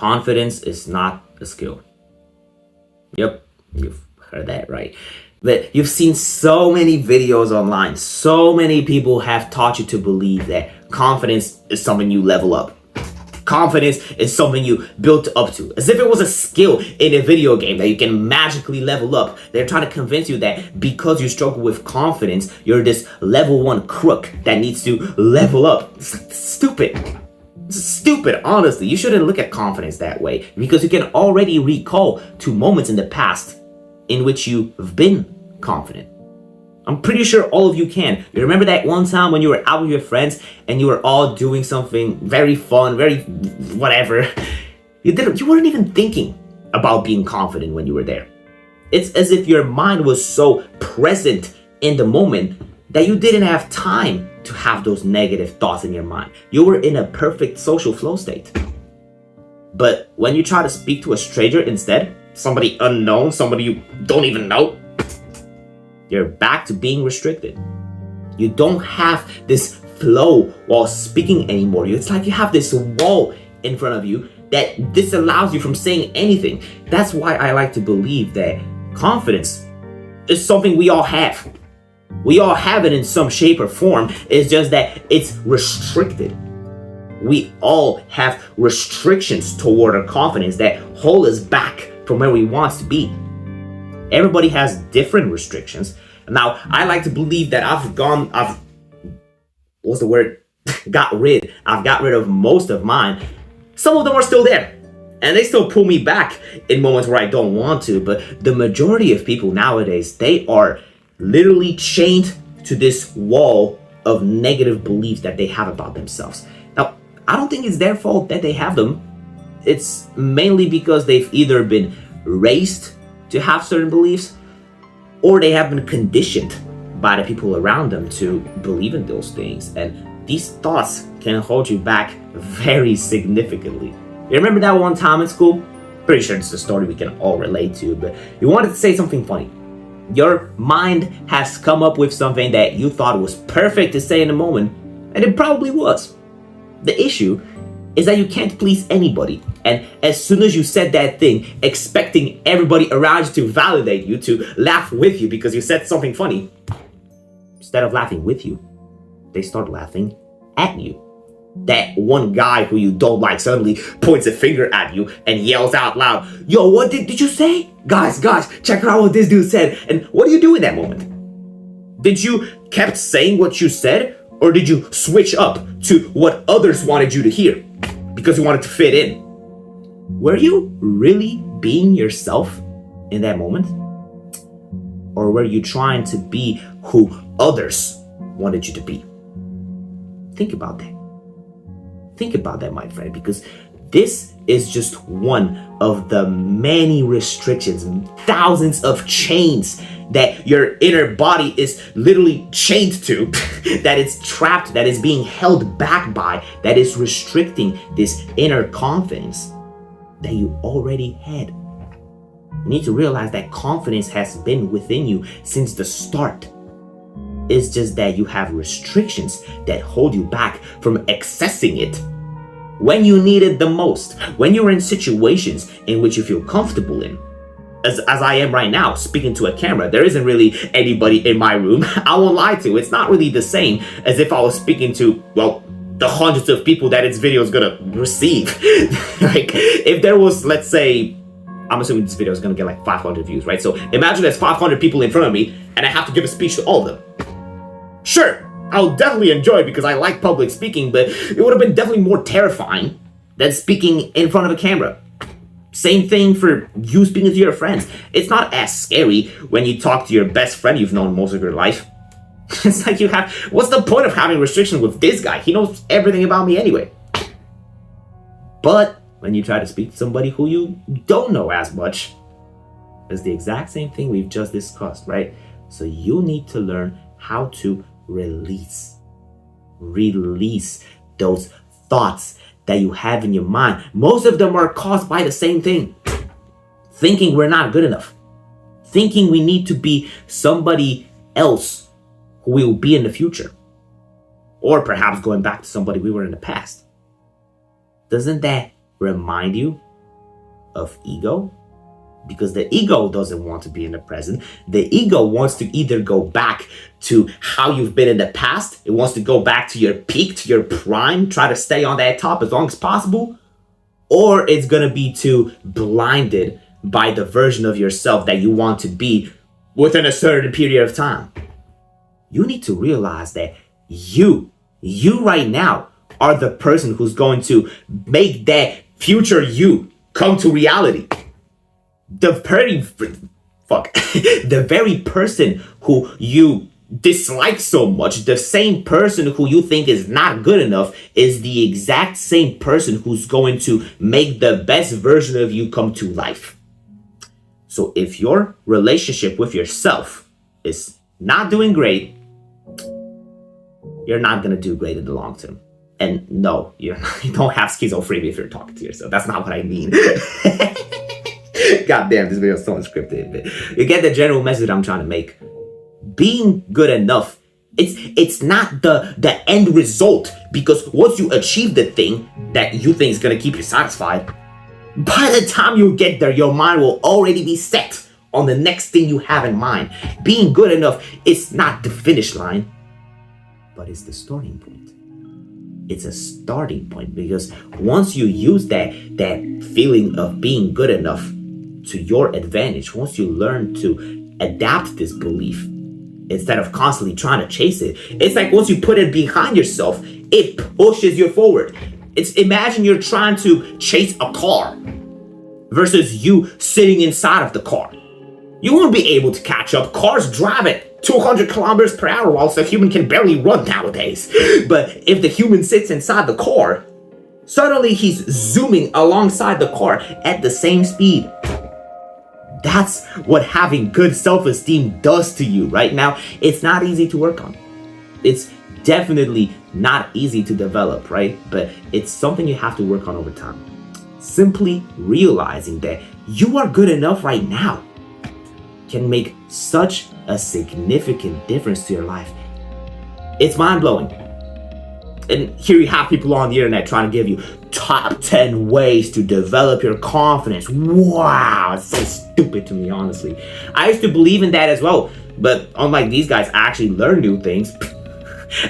confidence is not a skill. Yep, you've heard that right. That you've seen so many videos online. So many people have taught you to believe that confidence is something you level up. Confidence is something you built up to, as if it was a skill in a video game that you can magically level up. They're trying to convince you that because you struggle with confidence, you're this level 1 crook that needs to level up. It's stupid. It's stupid, honestly. You shouldn't look at confidence that way, because you can already recall to moments in the past in which you've been confident. I'm pretty sure all of you can. You remember that one time when you were out with your friends and you were all doing something very fun, very whatever. You weren't even thinking about being confident when you were there. It's as if your mind was so present in the moment that you didn't have time to have those negative thoughts in your mind. You were in a perfect social flow state. But when you try to speak to a stranger instead, somebody unknown, somebody you don't even know, you're back to being restricted. You don't have this flow while speaking anymore. It's like you have this wall in front of you that disallows you from saying anything. That's why I like to believe that confidence is something we all have. We all have it in some shape or form. It's just that it's restricted. We all have restrictions toward our confidence that hold us back from where we want to be. Everybody has different restrictions. Now, I like to believe that I've got rid of most of mine. Some of them are still there, and they still pull me back in moments where I don't want to. But the majority of people nowadays, they are literally chained to this wall of negative beliefs that they have about themselves. Now, I don't think it's their fault that they have them. It's mainly because they've either been raised to have certain beliefs, or they have been conditioned by the people around them to believe in those things. And these thoughts can hold you back very significantly. You remember that one time in school? Pretty sure it's a story we can all relate to, but you wanted to say something funny. Your mind has come up with something that you thought was perfect to say in the moment, and it probably was. The issue is that you can't please anybody. And as soon as you said that thing, expecting everybody around you to validate you, to laugh with you because you said something funny, instead of laughing with you, they start laughing at you. That one guy who you don't like suddenly points a finger at you and yells out loud, "Yo, what did you say? Guys, check out what this dude said." And what do you do in that moment? Did you kept saying what you said, or did you switch up to what others wanted you to hear because you wanted to fit in? Were you really being yourself in that moment? Or were you trying to be who others wanted you to be? Think about that. Think about that, my friend, because this is just one of the many restrictions, thousands of chains that your inner body is literally chained to, that is trapped, that is being held back by, that is restricting this inner confidence that you already had. You need to realize that confidence has been within you since the start. It's just that you have restrictions that hold you back from accessing it when you need it the most, when you're in situations in which you feel comfortable in. As I am right now, speaking to a camera, there isn't really anybody in my room. I won't lie to you, it's not really the same as if I was speaking to, well, the hundreds of people that its video is gonna receive. Like, if there was, let's say, I'm assuming this video is gonna get like 500 views, right? So imagine there's 500 people in front of me and I have to give a speech to all of them. Sure, I'll definitely enjoy it because I like public speaking, but it would have been definitely more terrifying than speaking in front of a camera. Same thing for you speaking to your friends. It's not as scary when you talk to your best friend you've known most of your life. It's like what's the point of having restrictions with this guy? He knows everything about me anyway. But when you try to speak to somebody who you don't know as much, it's the exact same thing we've just discussed, right? So you need to learn how to release those thoughts that you have in your mind. Most of them are caused by the same thing. Thinking we're not good enough. Thinking we need to be somebody else who we will be in the future. Or perhaps going back to somebody we were in the past. Doesn't that remind you of ego, because the ego doesn't want to be in the present. The ego wants to either go back to how you've been in the past. It wants to go back to your peak, to your prime, try to stay on that top as long as possible. Or it's going to be too blinded by the version of yourself that you want to be within a certain period of time. You need to realize that you right now are the person who's going to make that future you come to reality. The very person who you dislike so much, the same person who you think is not good enough, is the exact same person who's going to make the best version of you come to life. So if your relationship with yourself is not doing great, you're not going to do great in the long term. And no, you don't have schizophrenia if you're talking to yourself. That's not what I mean. God damn, this video is so unscripted. But you get the general message I'm trying to make. Being good enough, it's not the end result, because once you achieve the thing that you think is going to keep you satisfied, by the time you get there, your mind will already be set on the next thing you have in mind. Being good enough is not the finish line, but it's the starting point. It's a starting point, because once you use that feeling of being good enough to your advantage, once you learn to adapt this belief instead of constantly trying to chase it, it's like once you put it behind yourself, it pushes you forward. Imagine you're trying to chase a car versus you sitting inside of the car. You won't be able to catch up. Cars drive at 200 kilometers per hour whilst a human can barely run nowadays. But if the human sits inside the car, suddenly he's zooming alongside the car at the same speed. That's what having good self-esteem does to you right now. It's not easy to work on. It's definitely not easy to develop, right? But it's something you have to work on over time. Simply realizing that you are good enough right now can make such a significant difference to your life. It's mind-blowing. And here you have people on the internet trying to give you top 10 ways to develop your confidence. Wow, it's so stupid to me, honestly. I used to believe in that as well, but unlike these guys, I actually learn new things.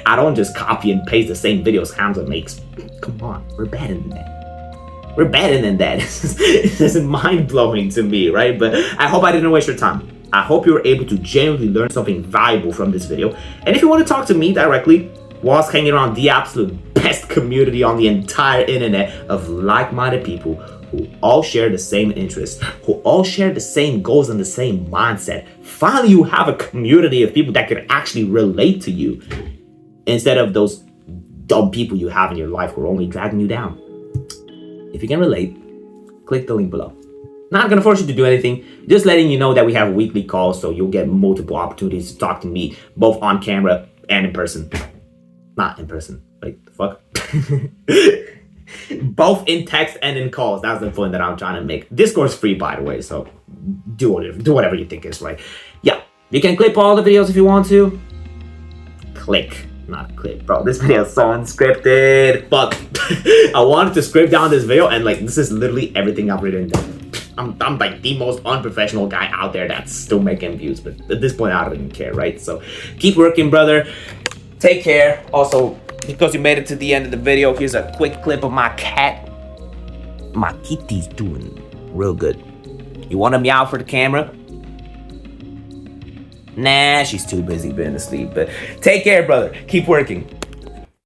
I don't just copy and paste the same videos Hamza makes. Come on, we're better than that. We're better than that. This is mind-blowing to me, right? But I hope I didn't waste your time. I hope you were able to genuinely learn something valuable from this video. And if you want to talk to me directly, whilst hanging around the absolute best community on the entire internet of like-minded people who all share the same interests, who all share the same goals and the same mindset, finally you have a community of people that can actually relate to you instead of those dumb people you have in your life who are only dragging you down. If you can relate, click the link below. Not gonna force you to do anything, just letting you know that we have weekly calls, so you'll get multiple opportunities to talk to me, both on camera and in person. Not in person, like the fuck? Both in text and in calls. That's the point that I'm trying to make. Discord's free, by the way, so do whatever you think is right. Yeah, you can clip all the videos if you want to. Click. Not clip, bro. This video is so unscripted. Fuck. I wanted to script down this video, and like this is literally everything I've written down. I'm like the most unprofessional guy out there that's still making views, but at this point I don't even care, right? So keep working, brother. Take care. Also, because you made it to the end of the video, here's a quick clip of my cat. My kitty's doing real good. You want to meow for the camera? Nah, she's too busy being asleep. But take care, brother. Keep working.